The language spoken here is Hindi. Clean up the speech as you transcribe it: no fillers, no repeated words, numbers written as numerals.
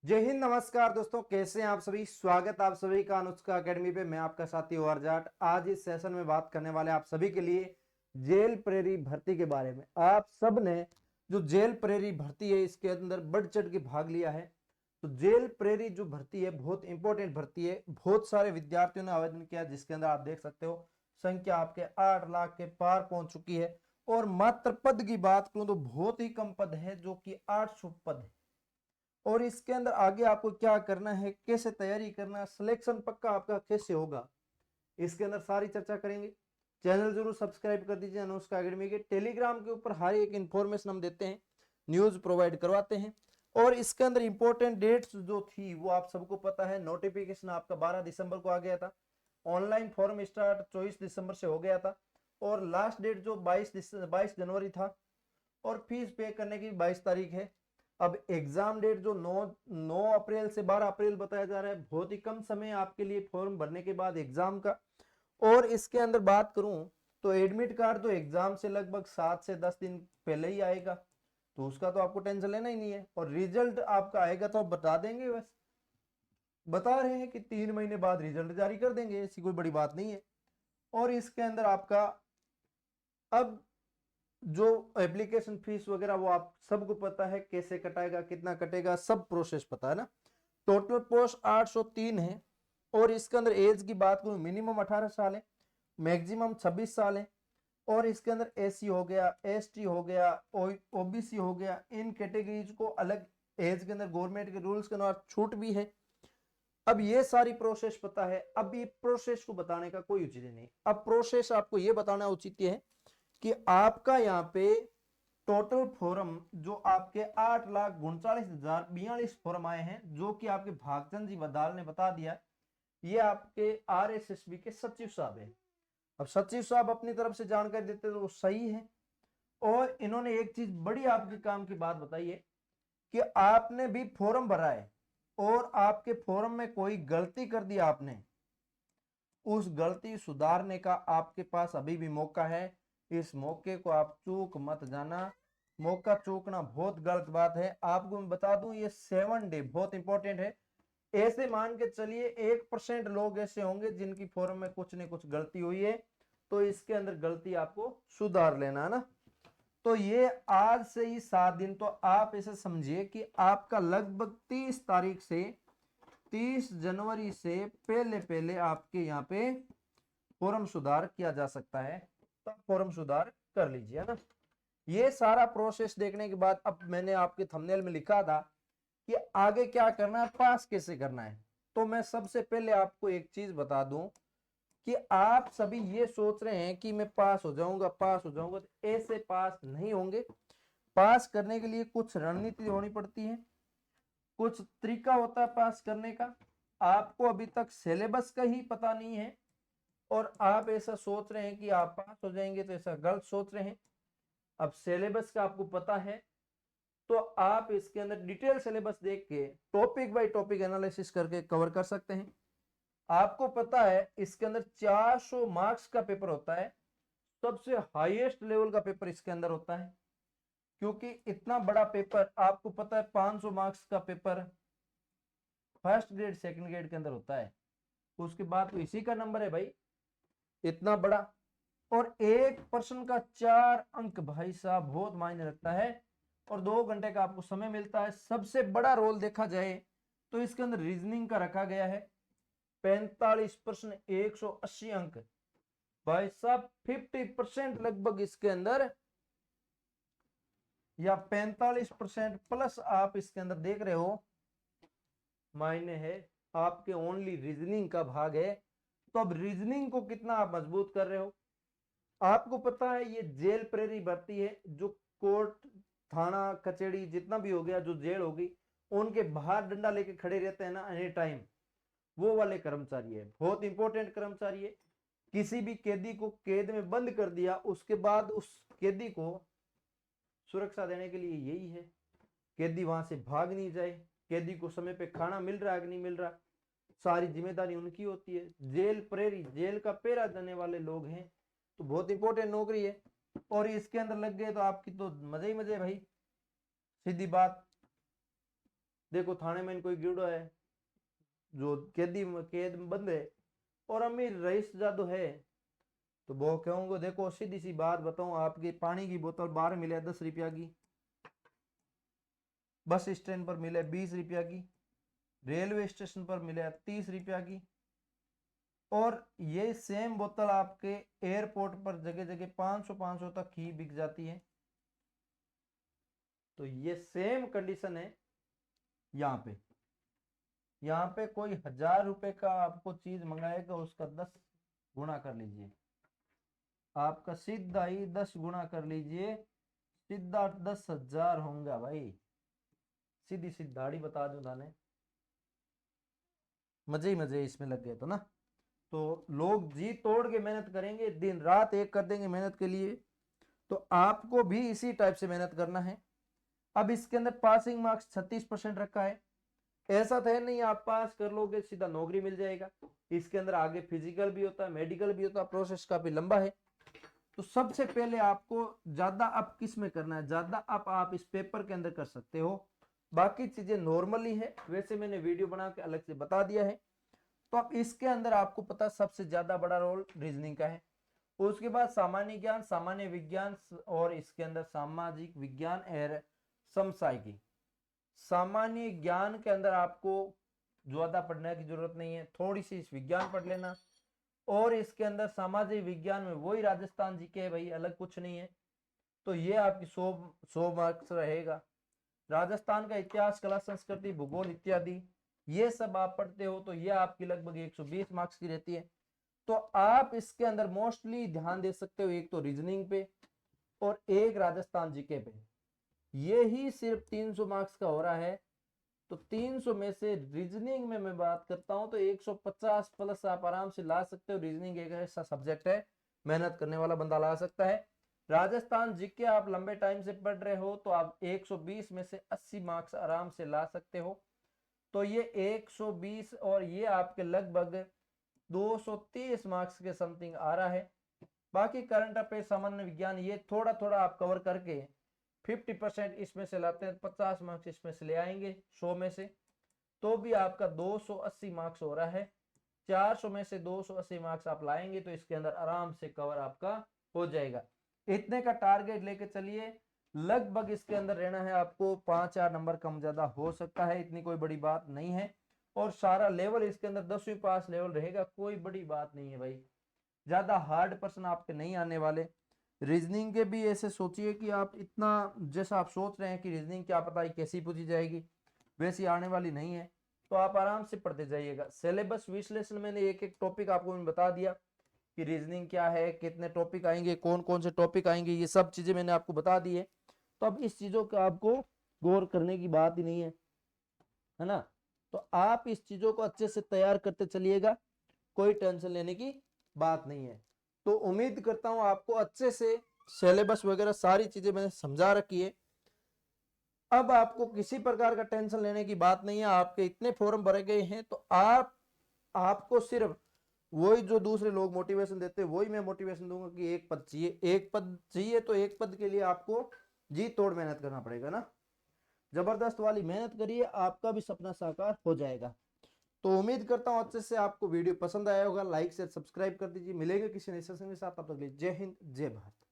जय हिंद, नमस्कार दोस्तों, कैसे हैं आप सभी। स्वागत आप सभी का अनुष्का एकेडमी पे। मैं आपका साथी ओआर जाट। आज इस सेशन में बात करने वाले आप सभी के लिए जेल प्रेरी भर्ती के बारे में। आप सब ने जो जेल प्रेरी भर्ती है इसके अंदर बढ़ चढ़ के भाग लिया है। तो जेल प्रेरी जो भर्ती है बहुत इंपॉर्टेंट भर्ती है। बहुत सारे विद्यार्थियों ने आवेदन किया जिसके अंदर आप देख सकते हो संख्या आपके 8 लाख के पार पहुंच चुकी है। और मात्र पद की बात करूं तो बहुत ही कम पद है, जो कि 800 पद है। और इसके अंदर आगे आपको क्या करना है, कैसे तैयारी करना है, सिलेक्शन पक्का आपका कैसे होगा, इसके अंदर सारी चर्चा करेंगे। चैनल जरूर सब्सक्राइब कर दीजिए। अनुष्का एकेडमी के टेलीग्राम के ऊपर हर एक इंफॉर्मेशन हम देते हैं, न्यूज प्रोवाइड करवाते हैं। और इसके अंदर इंपॉर्टेंट डेट्स जो थी वो आप सबको पता है। नोटिफिकेशन आपका 12 दिसंबर को आ गया था। ऑनलाइन फॉर्म स्टार्ट 24 दिसंबर से हो गया था। और लास्ट डेट जो 22 जनवरी था। और फीस पे करने की 22 तारीख है। अब एग्जाम डेट जो 9 अप्रैल से 12 अप्रैल बताया जा रहा है। बहुत ही कम समय आपके लिए फॉर्म भरने के बाद एग्जाम का। और इसके अंदर बात करूं तो एडमिट कार्ड तो एग्जाम से लगभग 7 से 10 दिन पहले ही आएगा, तो उसका तो आपको टेंशन लेना ही नहीं है। और रिजल्ट आपका आएगा तो आप बता देंगे, बस बता रहे हैं कि 3 महीने बाद रिजल्ट जारी कर देंगे, ऐसी कोई बड़ी बात नहीं है। और इसके अंदर आपका अब जो एप्लीकेशन फीस वगैरह वो आप सबको पता है, कैसे कटाएगा, कितना कटेगा, सब प्रोसेस पता है ना। टोटल पोस्ट 803 है। और इसके अंदर एज की बात करूं मिनिमम 18 साल है, मैक्सिमम 26 साल है। और इसके अंदर एसी हो गया, एसटी हो गया, ओबीसी हो गया, इन कैटेगरीज को अलग एज के अंदर गवर्नमेंट के रूल्स के अनुसार छूट भी है। अब ये सारी प्रोसेस पता है। अब ये प्रोसेस को बताने का कोई उचित नहीं। अब प्रोसेस आपको ये बताना उचित है कि आपका यहाँ पे टोटल फॉर्म जो आपके 8,39,042 फॉर्म आए हैं, जो कि आपके भागचंद जी बदाल ने बता दिया। ये आपके आरएसएसबी के सचिव साहब है। अब सचिव साहब अपनी तरफ से जानकारी देते तो वो सही है। और इन्होंने एक चीज बड़ी आपके काम की बात बताई है कि आपने भी फॉर्म भरा है और आपके फॉर्म में कोई गलती कर दी आपने, उस गलती सुधारने का आपके पास अभी भी मौका है। इस मौके को आप चूक मत जाना। मौका चूकना बहुत गलत बात है। आपको मैं बता दूं ये 7 डे बहुत इंपॉर्टेंट है। ऐसे मान के चलिए 1% लोग ऐसे होंगे जिनकी फॉर्म में कुछ न कुछ गलती हुई है, तो इसके अंदर गलती आपको सुधार लेना है ना। तो ये आज से ही 7 दिन, तो आप इसे समझिए कि आपका लगभग 30 तारीख से 30 जनवरी से पहले पहले आपके यहाँ पे फॉर्म सुधार किया जा सकता है। तो फॉर्म सुधार कर लीजिए ना। ये सारा प्रोसेस देखने के बाद अब मैंने आपके थंबनेल में लिखा था कि आगे क्या करना है, पास कैसे करना है। तो मैं सबसे पहले आपको एक चीज बता दूं कि आप सभी ये सोच रहे हैं कि मैं पास हो जाऊंगा, पास हो जाऊंगा, तो ऐसे पास नहीं होंगे। पास करने के लिए कुछ रणनीति होनी पड़ती है, कुछ तरीका होता है पास करने का। आपको अभी तक सिलेबस का ही पता नहीं है और आप ऐसा सोच रहे हैं कि आप पास हो जाएंगे, तो ऐसा गलत सोच रहे हैं। अब सिलेबस का आपको पता है तो आप इसके अंदर डिटेल सिलेबस देख के टॉपिक बाय टॉपिक एनालिसिस करके कवर कर सकते हैं। आपको पता है इसके अंदर 400 मार्क्स का पेपर होता है। सबसे हाईएस्ट लेवल का पेपर इसके अंदर होता है, क्योंकि इतना बड़ा पेपर आपको पता है 500 मार्क्स का paper first grade second grade के अंदर होता है। उसके बाद तो इसी का नंबर है भाई, इतना बड़ा। और एक पर्सन का 4 अंक भाई साहब बहुत मायने रखता है। और 2 घंटे का आपको समय मिलता है। सबसे बड़ा रोल देखा जाए तो इसके अंदर रीजनिंग का रखा गया है। 45% 180 अंक भाई साहब, 50% लगभग इसके अंदर, या 45% प्लस आप इसके अंदर देख रहे हो मायने है। आपके ओनली रीजनिंग का भाग है। तो अब रीजनिंग को कितना आप मजबूत कर रहे हो। आपको पता है ये जेल प्रेरी भर्ती है। जो कोर्ट थाना कचहरी जितना भी हो गया, जो जेल होगी, उनके बाहर डंडा लेके खड़े रहते हैं ना एनी टाइम, वो वाले कर्मचारी है। बहुत इंपॉर्टेंट कर्मचारी है। किसी भी कैदी को कैद में बंद कर दिया, उसके बाद उस कैदी को सुरक्षा देने के लिए यही है, कैदी वहां से भाग नहीं जाए, कैदी को समय पे खाना मिल रहा है कि नहीं मिल रहा, सारी जिम्मेदारी उनकी होती है। जेल प्रेरी, जेल का पहरा देने वाले लोग हैं। तो बहुत इंपॉर्टेंट नौकरी है। और इसके अंदर लग गए तो आपकी तो मजे ही मजे भाई, सीधी बात। देखो थाने में कोई गिरडो है जो कैद में बंद है और अमीर रईस जादू है, तो वो कहूंगा देखो सीधी सी बात बताऊं, आपकी पानी की बोतल बाहर मिले 10 रुपया की, बस स्टैंड पर मिले 20 रुपया की, रेलवे स्टेशन पर मिले 30 रुपया की, और ये सेम बोतल आपके एयरपोर्ट पर जगह जगह 500 तक ही बिक जाती है। तो ये सेम कंडीशन है यहाँ पे कोई 1000 रुपए का आपको चीज मंगाएगा, उसका 10 गुना कर लीजिए, आपका सीधा ही 10 गुना कर लीजिए, सीधा 10,000 होंगे भाई, सीधी सी दाढ़ी बता दूं थाने, मजे ही मजे इसमें लग गए तो ना। तो लोग जी तोड़ के मेहनत करेंगे, दिन रात एक कर देंगे मेहनत के लिए, तो आपको भी इसी टाइप से मेहनत करना है। अब इसके अंदर पासिंग मार्क्स 36% रखा है, ऐसा तो है नहीं आप पास कर लोगे सीधा नौकरी मिल जाएगा, इसके अंदर आगे फिजिकल भी होता है, मेडिकल भी होता है, प्रोसेस काफी लंबा है। तो सबसे पहले आपको ज्यादा अप किस में करना है, ज्यादा अप आप इस पेपर के अंदर कर सकते हो, बाकी चीजें नॉर्मली है, वैसे मैंने वीडियो बना के अलग से बता दिया है। तो अब इसके अंदर आपको पता सबसे ज्यादा बड़ा रोल रीजनिंग का है, उसके बाद सामान्य ज्ञान, सामान्य विज्ञान, और इसके अंदर सामाजिक विज्ञान और समसामयिकी। सामान्य ज्ञान के अंदर आपको ज्यादा पढ़ने की जरूरत नहीं है, थोड़ी सी इस विज्ञान पढ़ लेना, और इसके अंदर सामाजिक विज्ञान में वही राजस्थान जीके है भाई, अलग कुछ नहीं है, तो ये आपकी 100 मार्क्स रहेगा। राजस्थान का इतिहास, कला, संस्कृति, भूगोल इत्यादि ये सब आप पढ़ते हो तो ये आपकी लगभग 120 मार्क्स की रहती है। तो आप इसके अंदर मोस्टली ध्यान दे सकते हो, एक तो रीजनिंग पे और एक राजस्थान जीके पे, ये ही सिर्फ 300 मार्क्स का हो रहा है। तो 300 में से रीजनिंग में मैं बात करता हूं तो 150 प्लस आप आराम से ला सकते हो, रीजनिंग एक ऐसा सब्जेक्ट है मेहनत करने वाला बंदा ला सकता है। राजस्थान जीके आप लंबे टाइम से पढ़ रहे हो तो आप 120 में से 80 मार्क्स आराम से ला सकते हो, तो ये 120 और ये आपके लगभग 230 मार्क्स के समथिंग आ रहा है। बाकी करंट अफेयर, सामान्य विज्ञान ये थोड़ा थोड़ा आप कवर करके 50% इसमें से लाते हैं, 50 मार्क्स इसमें से ले आएंगे 100 में से, तो भी आपका 280 मार्क्स हो रहा है। 400 में से 280 मार्क्स आप लाएंगे तो इसके अंदर आराम से कवर आपका हो जाएगा। इतने का टारगेट लेके चलिए, लगभग इसके अंदर रहना है आपको 5-4 नंबर कम ज्यादा हो सकता है, इतनी कोई बड़ी बात नहीं है, और सारा लेवल इसके अंदर 10वीं पास लेवल रहेगा, कोई बड़ी बात नहीं है भाई, ज्यादा हार्ड प्रश्न आपके नहीं आने वाले। रीजनिंग के भी ऐसे सोचिए कि आप इतना जैसा आप सोच रहे हैं कि रीजनिंग क्या पता है कैसी पूछी जाएगी, वैसी आने वाली नहीं है, तो आप आराम से पढ़ते जाइएगा। सिलेबस विश्लेषण मैंने एक एक टॉपिक आपको बता दिया कि रीजनिंग क्या है, कितने टॉपिक आएंगे, कौन कौन से टॉपिक आएंगे, ये सब चीजें मैंने आपको बता दी है। तो अब इस चीजों का आपको गौर करने की बात ही नहीं है ना। तो आप इस चीजों को अच्छे से तैयार करते चलिएगा, कोई टेंशन लेने की बात नहीं है। तो उम्मीद करता हूं आपको अच्छे से सिलेबस वगैरह सारी चीजें मैंने समझा रखी है, अब आपको किसी प्रकार का टेंशन लेने की बात नहीं है। आपके इतने फॉर्म भरे गए हैं तो आपको सिर्फ वही जो दूसरे लोग मोटिवेशन देते हैं वही मैं मोटिवेशन दूंगा कि एक पद चाहिए, एक पद चाहिए, तो एक पद के लिए आपको जी तोड़ मेहनत करना पड़ेगा ना, जबरदस्त वाली मेहनत करिए, आपका भी सपना साकार हो जाएगा। तो उम्मीद करता हूं अच्छे से आपको वीडियो पसंद आया होगा, लाइक शेयर सब्सक्राइब कर दीजिए, मिलेंगे किसी नए सेशन के साथ, तब तक के लिए जय हिंद जय भारत।